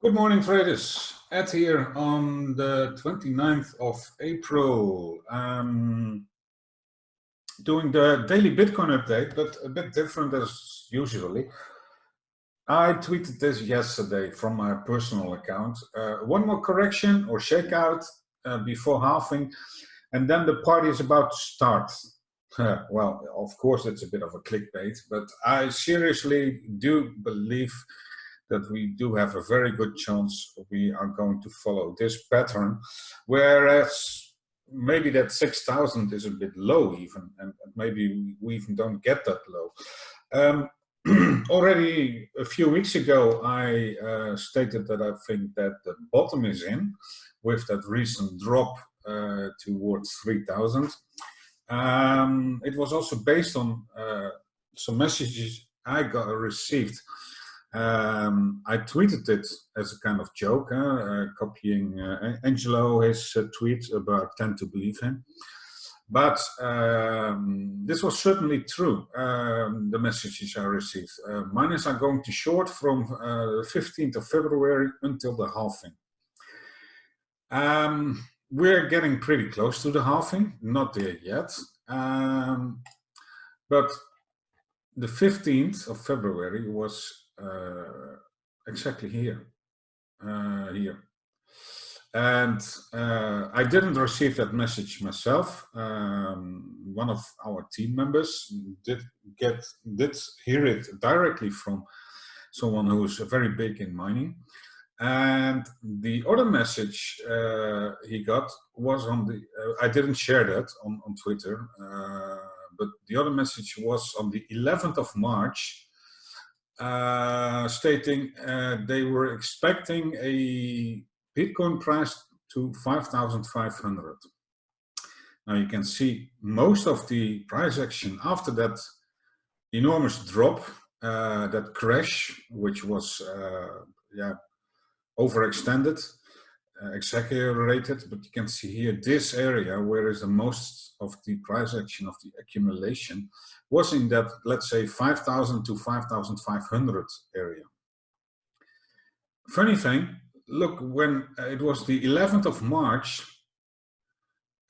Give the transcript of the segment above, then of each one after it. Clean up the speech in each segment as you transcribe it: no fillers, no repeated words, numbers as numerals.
Good morning, traders. Ed here on the 29th of April. Doing the daily Bitcoin update, but a bit different as usually. I tweeted this yesterday from my personal account. One more correction or shakeout before halving, and then the party is about to start. Well, of course, it's a bit of a clickbait, but I seriously do believe that we do have a very good chance we are going to follow this pattern, whereas maybe that 6,000 is a bit low even, and maybe we even don't get that low. Already a few weeks ago, I stated that I think that the bottom is in with that recent drop towards 3,000. It was also based on some messages I received. I tweeted it as a kind of joke, copying Angelo, his tweet about tend to believe him. But this was certainly true, the messages I received. Miners are going to short from the 15th of February until the halving. We're getting pretty close to the halving, not there yet. But the 15th of February was exactly here, and I didn't receive that message myself. One of our team members did hear it directly from someone who's very big in mining, and the other message he got was on the I didn't share that on Twitter, but the other message was on the 11th of March, stating they were expecting a Bitcoin price to 5,500. Now you can see most of the price action after that enormous drop, that crash, which was overextended, exaggerated, but you can see here this area where is the most of the price action of the accumulation was in that, let's say, 5,000 to 5,500 area. Funny thing, look, when it was the 11th of March,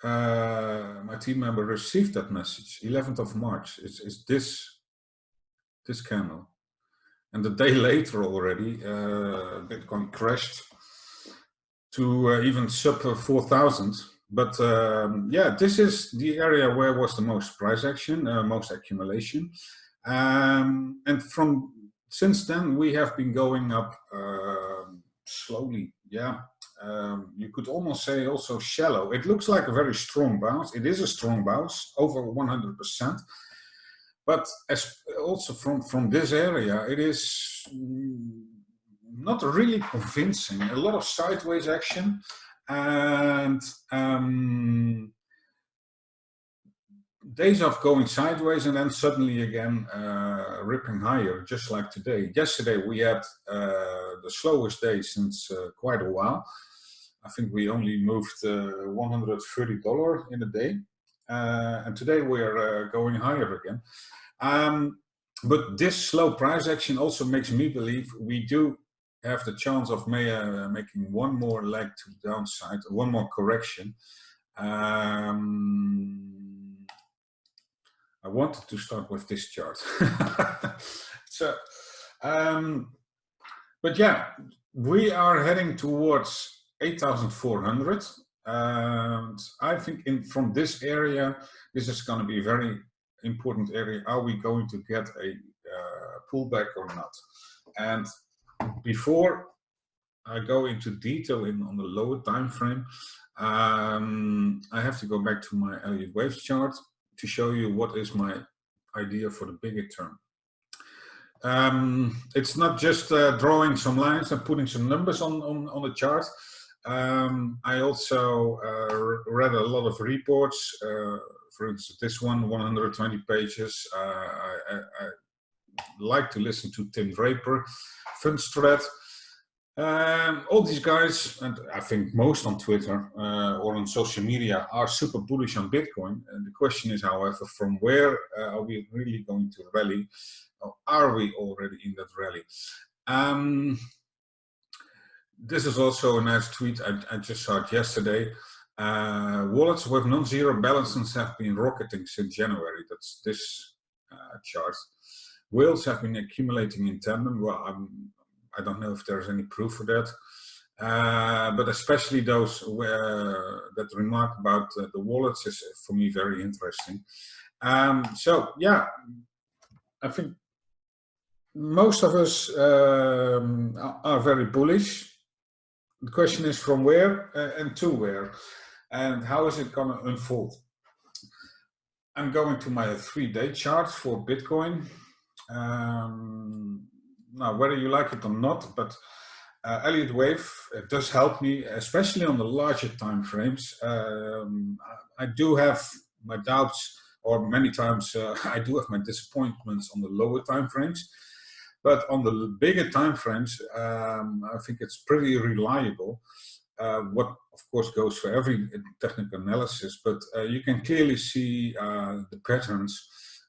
my team member received that message. 11th of March is this candle, and the day later already Bitcoin crashed to even sub 4,000. But yeah, this is the area where was the most price action, most accumulation, and since then we have been going up slowly. Yeah, you could almost say also shallow. It looks like a very strong bounce. It is a strong bounce, over 100%. But as also from this area, it is not really convincing. A lot of sideways action, and days of going sideways and then suddenly again ripping higher, just like today. Yesterday we had the slowest day since quite a while. I think we only moved $130 in a day, and today we are going higher again. But this slow price action also makes me believe we do have the chance of making one more leg to the downside, one more correction. I wanted to start with this chart. So, but yeah, we are heading towards 8,400. And I think from this area, this is going to be a very important area. Are we going to get a pullback or not? And before I go into detail on the lower time frame, I have to go back to my Elliott Waves chart to show you what is my idea for the bigger term. It's not just drawing some lines and putting some numbers on the chart. I also read a lot of reports. For instance, this one, 120 pages. I like to listen to Tim Draper, Fundstrat. All these guys, and I think most on Twitter or on social media, are super bullish on Bitcoin. And the question is, however, from where are we really going to rally? Or are we already in that rally? This is also a nice tweet. I just saw it yesterday. Wallets with non-zero balances have been rocketing since January. That's this chart. Whales have been accumulating in tandem. Well, I don't know if there's any proof for that. But especially those that remark about the wallets is for me very interesting. So yeah, I think most of us are very bullish. The question is from where and to where, and how is it going to unfold? I'm going to my 3-day chart for Bitcoin. Now, whether you like it or not, but Elliott Wave does help me, especially on the larger time frames. I do have my doubts, or many times I do have my disappointments on the lower time frames. But on the bigger time frames, I think it's pretty reliable. What, of course, goes for every technical analysis, but you can clearly see the patterns.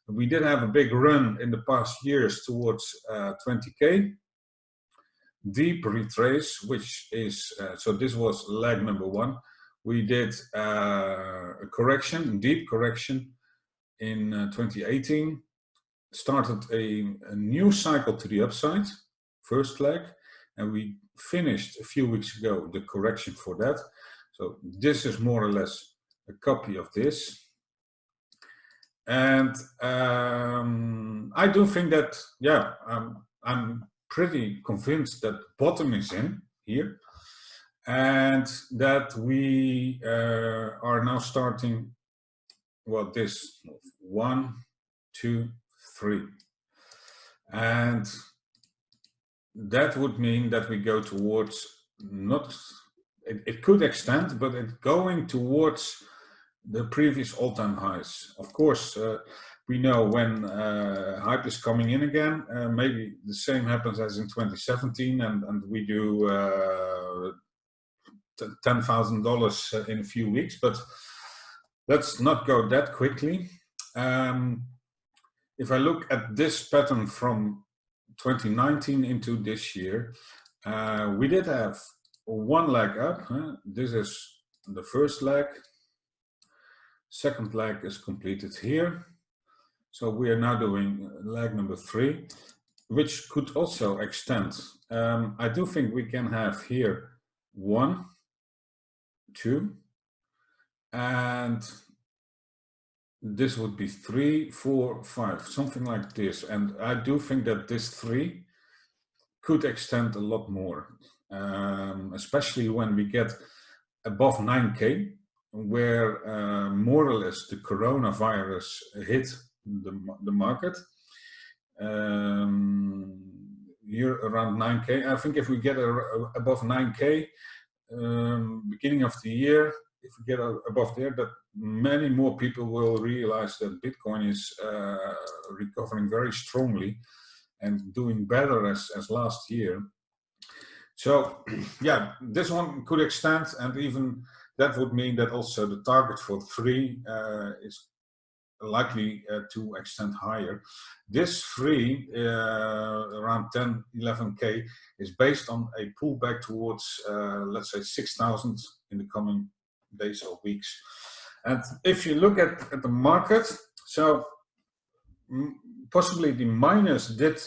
We did have a big run in the past years towards 20K. Deep retrace, which is, so this was leg number 1. We did a correction, deep correction in 2018. Started a new cycle to the upside, first leg, and we finished a few weeks ago the correction for that. So this is more or less a copy of this. And I do think that, yeah, I'm pretty convinced that bottom is in here, and that we are now starting, well, this 1, 2, 3, and that would mean that we go towards, not, it could extend, but it's going towards the previous all-time highs. Of course, we know when hype is coming in again, maybe the same happens as in 2017, and we do $10,000 in a few weeks, but let's not go that quickly. If I look at this pattern from 2019 into this year, we did have one leg up. This is the first leg. Second leg is completed here. So we are now doing leg number 3, which could also extend. I do think we can have here 1, 2, and this would be 3, 4, 5, something like this. And I do think that this 3 could extend a lot more, especially when we get above 9K, where more or less the coronavirus hit the market. Here around 9K. I think if we get above 9K, beginning of the year, if we get above there, that many more people will realize that Bitcoin is recovering very strongly and doing better as last year. So yeah, this one could extend, and even that would mean that also the target for 3 is likely to extend higher. This 3, around 10, 11K, is based on a pullback towards, let's say, 6,000 in the coming days or weeks. And if you look at the market, so possibly the miners did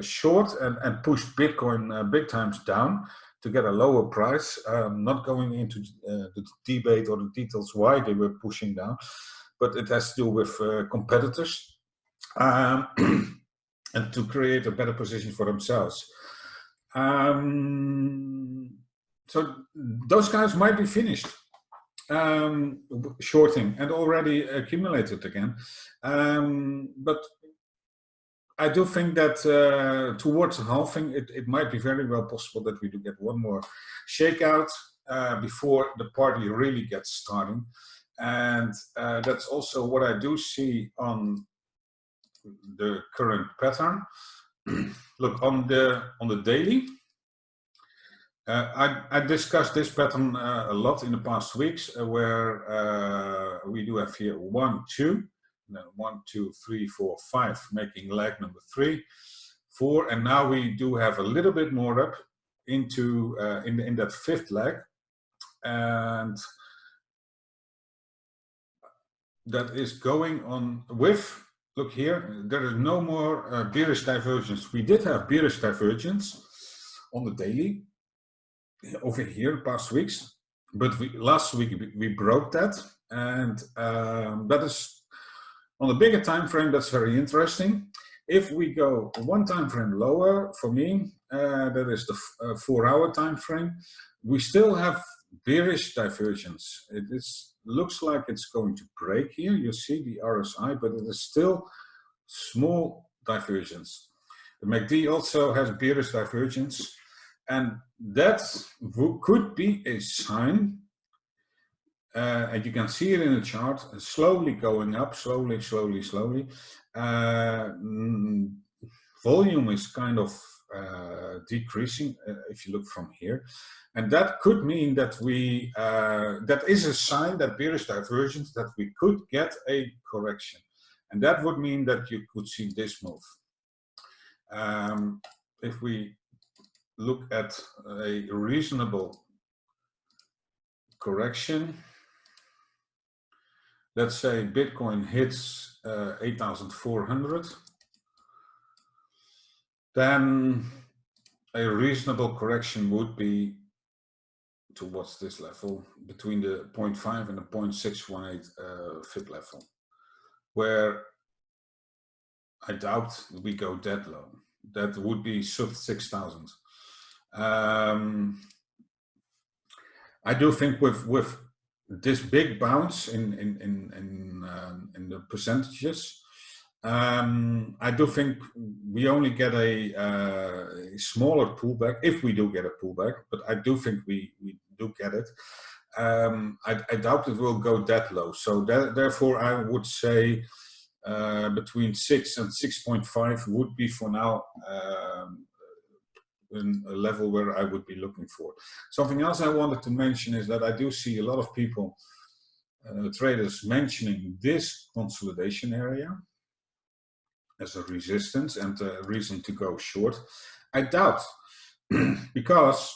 short and push Bitcoin big times down to get a lower price. Not going into the debate or the details why they were pushing down, but it has to do with competitors and to create a better position for themselves. So those guys might be finished shorting and already accumulated again. But I do think that towards halving, it might be very well possible that we do get one more shakeout before the party really gets starting. And that's also what I do see on the current pattern. Look, on the daily, I discussed this pattern a lot in the past weeks, where we do have here 1, 2, then 1, 2, 3, 4, 5, making leg number 3, 4, and now we do have a little bit more up into in that fifth leg, and that is going on with, look here, there is no more bearish divergence. We did have bearish divergence on the daily over here past weeks, but last week we broke that, and that is on a bigger time frame. That's very interesting. If we go one time frame lower, for me, that is the 4-hour time frame, we still have bearish divergence. It looks like it's going to break here. You see the RSI, but it is still small divergence. The MACD also has bearish divergence, and that could be a sign. And you can see it in the chart, slowly going up, slowly. Volume is kind of decreasing if you look from here, and that could mean that we that is a sign, that bearish divergence, that we could get a correction, and that would mean that you could see this move. If we look at a reasonable correction, let's say Bitcoin hits 8,400, then a reasonable correction would be towards this level, between the 0.5 and the 0.618 FIB level, where I doubt we go that low. That would be sub 6,000. I do think with this big bounce in the percentages, I do think we only get a smaller pullback, if we do get a pullback, but I do think we do get it. I doubt it will go that low. So therefore I would say between 6 and 6.5 would be for now a level where I would be looking for. Something else I wanted to mention is that I do see a lot of people, traders, mentioning this consolidation area as a resistance and a reason to go short. I doubt, because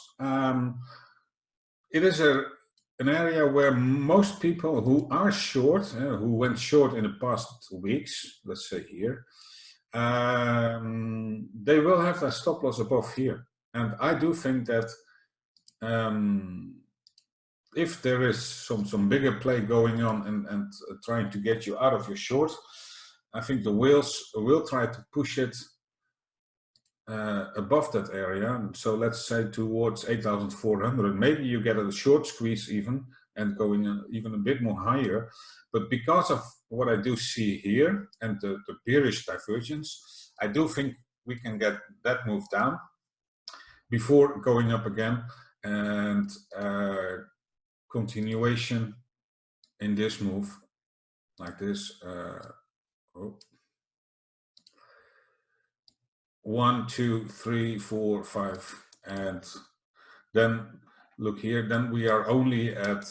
it is an area where most people who are short, who went short in the past weeks, let's say here, they will have their stop loss above here. And I do think that if there is some bigger play going on and trying to get you out of your short, I think the whales will try to push it above that area. So let's say towards 8,400. Maybe you get a short squeeze even, and going even a bit more higher. But because of what I do see here and the bearish divergence, I do think we can get that move down before going up again, and continuation in this move like this. 1, 2, 3, 4, 5, and then look here, then we are only at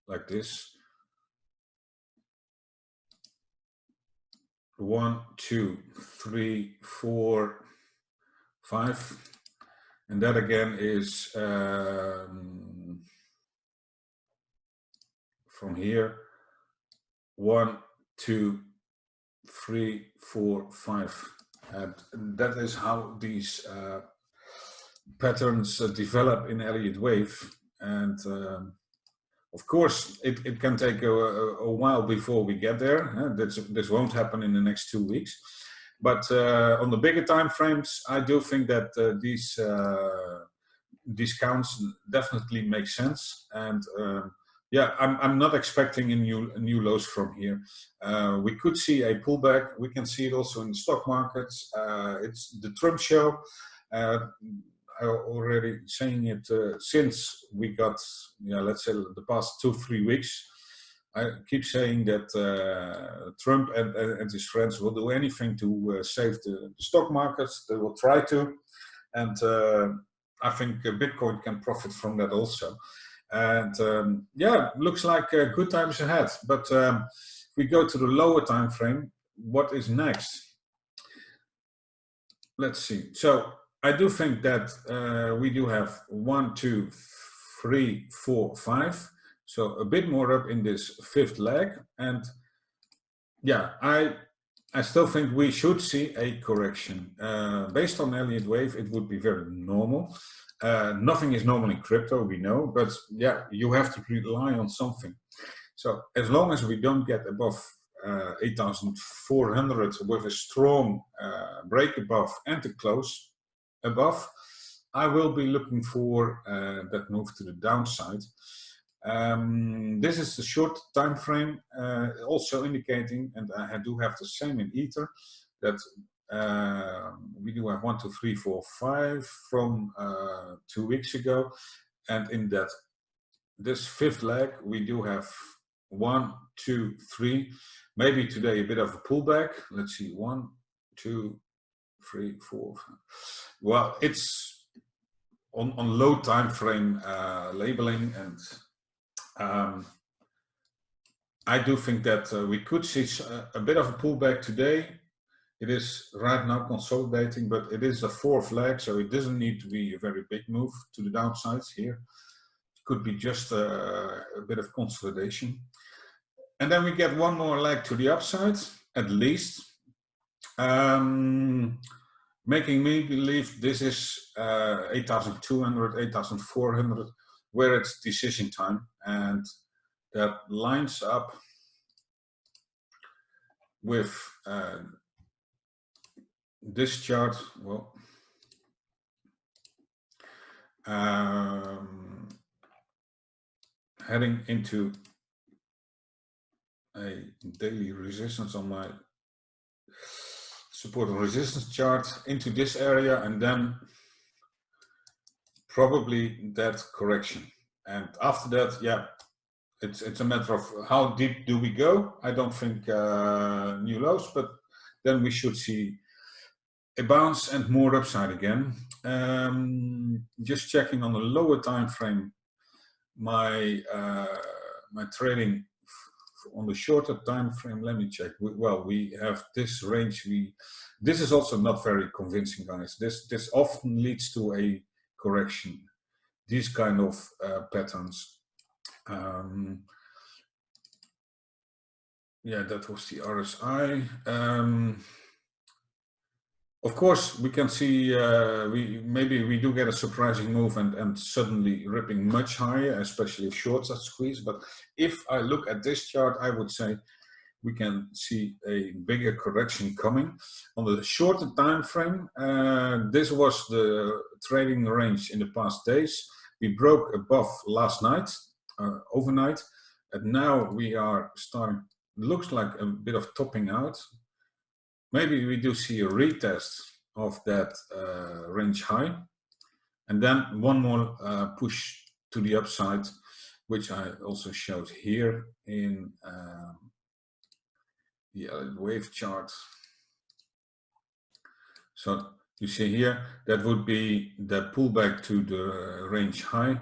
like this. 1, 2, 3, 4, 5, and that again is from here 1, 2, 3, 4, 5, and that is how these patterns develop in Elliott wave. And of course, it can take a while before we get there. This won't happen in the next 2 weeks. But on the bigger time frames, I do think that these discounts definitely make sense. And yeah, I'm not expecting a new lows from here. We could see a pullback. We can see it also in the stock markets. It's the Trump show. I already saying it since we got, let's say the past 2-3 weeks. I keep saying that Trump and his friends will do anything to save the stock markets. They will try to, and I think Bitcoin can profit from that also. And yeah, looks like good times ahead. But if we go to the lower time frame, what is next? Let's see. So I do think that we do have 1, 2, 3, 4, 5. So a bit more up in this fifth leg. And yeah, I still think we should see a correction. Based on Elliott wave, it would be very normal. Nothing is normal in crypto, we know, but yeah, you have to rely on something. So as long as we don't get above 8,400 with a strong break above and a close above, I will be looking for that move to the downside. This is the short time frame, also indicating, and I do have the same in Ether, that we do have 1, 2, 3, 4, 5 from 2 weeks ago, and in that this fifth leg we do have 1, 2, 3. Maybe today a bit of a pullback. Let's see, 1, 2, 3, 4. Well, it's on low time frame labeling, and I do think that we could see a bit of a pullback today. It is right now consolidating, but it is a fourth leg, so it doesn't need to be a very big move to the downsides here. It could be just a bit of consolidation. And then we get one more leg to the upside, at least, making me believe this is 8,200, 8,400, where it's decision time, and that lines up with this chart. Well, heading into a daily resistance on my support and resistance chart into this area, and then probably that correction. And after that, yeah, it's a matter of how deep do we go. I don't think new lows, but then we should see a bounce and more upside again. Just checking on the lower time frame, my my trading on the shorter time frame. Let me check. Well, we have this range. This is also not very convincing, guys. This often leads to a correction. These kind of patterns. Yeah, that was the RSI. Of course, we can see maybe we do get a surprising move and suddenly ripping much higher, especially if shorts are squeezed. But if I look at this chart, I would say we can see a bigger correction coming. On the shorter time frame, this was the trading range in the past days. We broke above last night, overnight, and now we are starting, looks like a bit of topping out. Maybe we do see a retest of that range high, and then one more push to the upside, which I also showed here in the wave chart. So you see here, that would be the pullback to the range high,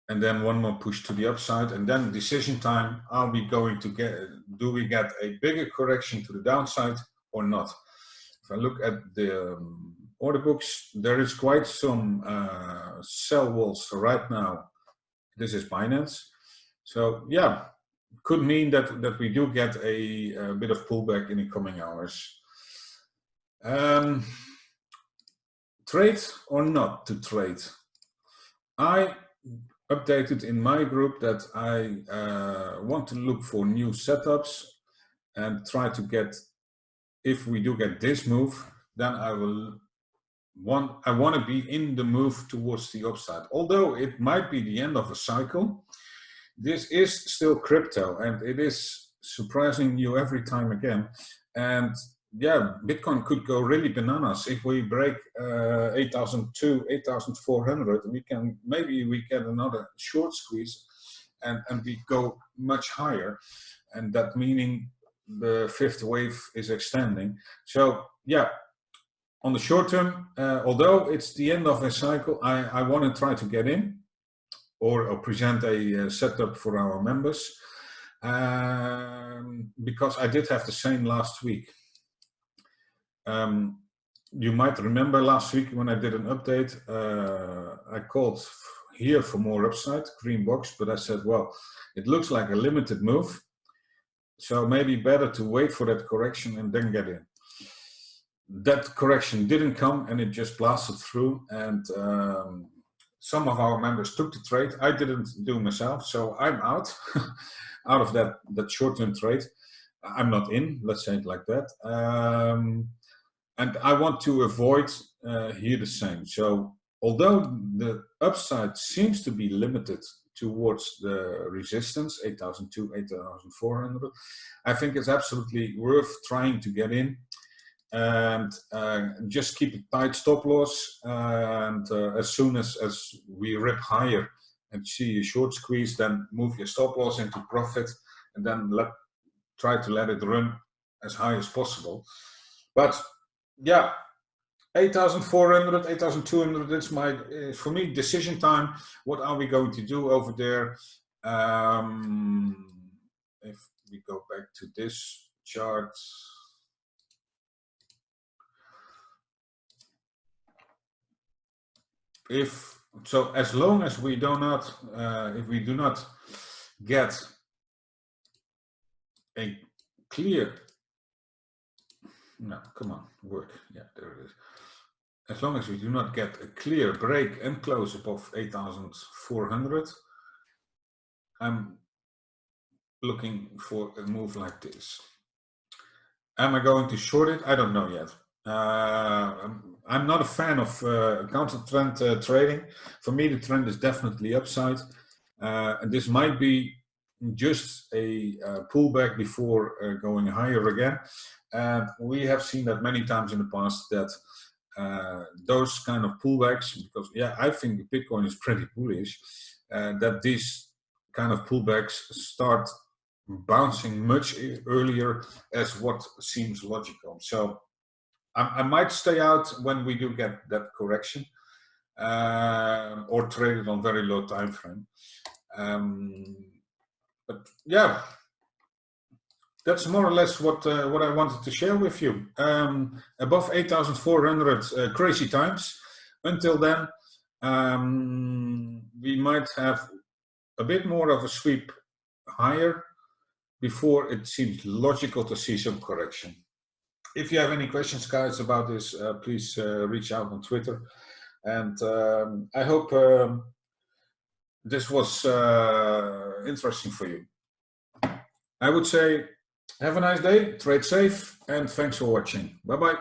and then one more push to the upside, and then decision time. Are we going to do we get a bigger correction to the downside or not? If I look at the order books, there is quite some sell walls right now. This is Binance. So yeah, could mean that we do get a bit of pullback in the coming hours. Trade or not to trade? I updated in my group that I want to look for new setups and try to get, if we do get this move, then I want to be in the move towards the upside. Although it might be the end of a cycle, this is still crypto, and it is surprising you every time again. And yeah, Bitcoin could go really bananas if we break 8,200, 8,400. Maybe we get another short squeeze, and we go much higher, and that meaning the fifth wave is extending. So yeah, on the short term, although it's the end of a cycle, I want to try to get in or present a setup for our members, because I did have the same last week. you might remember last week when I did an update, I called here for more upside, green box, but I said, well, it looks like a limited move, so maybe better to wait for that correction and then get in. That correction didn't come and it just blasted through, and some of our members took the trade. I didn't do myself, so I'm out out of that short-term trade. I'm not in, let's say it like that. And I want to avoid here the same. So although the upside seems to be limited towards the resistance, 8,200, 8,400, I think it's absolutely worth trying to get in and just keep a tight stop loss. And as soon as we rip higher and see a short squeeze, then move your stop loss into profit and then try to let it run as high as possible. But yeah, 8,400, 8,200, that's my, for me, decision time. What are we going to do over there? If we go back to this chart, so as long as we do not, if we do not get a clear, no, come on, work, yeah, there it is. As long as we do not get a clear break and close above 8,400, I'm looking for a move like this. Am I going to short it? I don't know yet. I'm not a fan of counter trend trading. For me, the trend is definitely upside. And this might be just a pullback before going higher again. And we have seen that many times in the past, that those kind of pullbacks, because yeah, I think Bitcoin is pretty bullish, that these kind of pullbacks start bouncing much earlier as what seems logical. So I might stay out when we do get that correction, or trade it on very low time frame. But yeah, that's more or less what I wanted to share with you. Above 8,400, crazy times. Until then, we might have a bit more of a sweep higher before it seems logical to see some correction. If you have any questions, guys, about this, please reach out on Twitter. And I hope this was interesting for you. I would say, have a nice day, trade safe, and thanks for watching. Bye-bye.